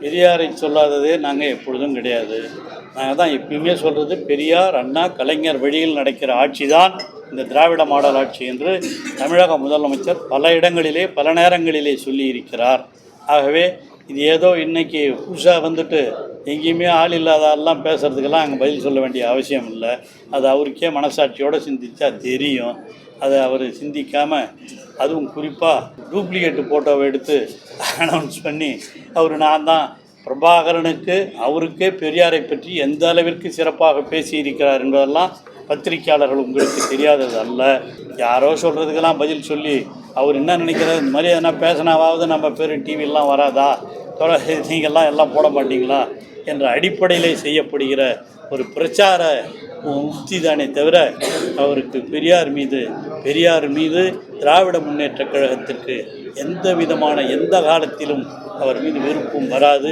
பெரியாரை சொல்லாததே நாங்கள் எப்பொழுதும் கிடையாது. நாங்கள் தான் எப்பயுமே சொல்கிறது, பெரியார், அண்ணா, கலைஞர் வழியில் நடக்கிற ஆட்சி தான் இந்த திராவிட மாடல் ஆட்சி என்று தமிழக முதலமைச்சர் பல இடங்களிலே பல நேரங்களிலே சொல்லியிருக்கிறார். ஆகவே இது ஏதோ இன்றைக்கி புதுசாக வந்துட்டு எங்கேயுமே ஆள் இல்லாதெல்லாம் பேசுகிறதுக்கெல்லாம் அங்கே பதில் சொல்ல வேண்டிய அவசியம் இல்லை. அது அவருக்கே மனசாட்சியோடு சிந்தித்தா தெரியும். அதை அவர் சிந்திக்காமல், அதுவும் குறிப்பாக டூப்ளிகேட்டு ஃபோட்டோவை எடுத்து அனௌன்ஸ் பண்ணி நான் தான் பிரபாகரனுக்கு அவருக்கே பெரியாரை பற்றி எந்த அளவிற்கு சிறப்பாக பேசியிருக்கிறார் என்பதெல்லாம் பத்திரிகையாளர்கள் உங்களுக்கு தெரியாதது அல்ல. யாரோ சொல்கிறதுக்கெல்லாம் பதில் சொல்லி அவர் என்ன நினைக்கிறார், இந்த மாதிரி எதனா பேசினாவது நம்ம பேர் டிவிலாம் வராதா, நீங்கள்லாம் எல்லாம் போட மாட்டீங்களா என்ற அடிப்படையில் செய்யப்படுகிற ஒரு பிரச்சார உத்தி தானே தவிர அவருக்கு பெரியார் மீது திராவிட முன்னேற்றக் கழகத்திற்கு எந்த விதமான எந்த காலத்திலும் அவர் மீது விருப்பம் வராது.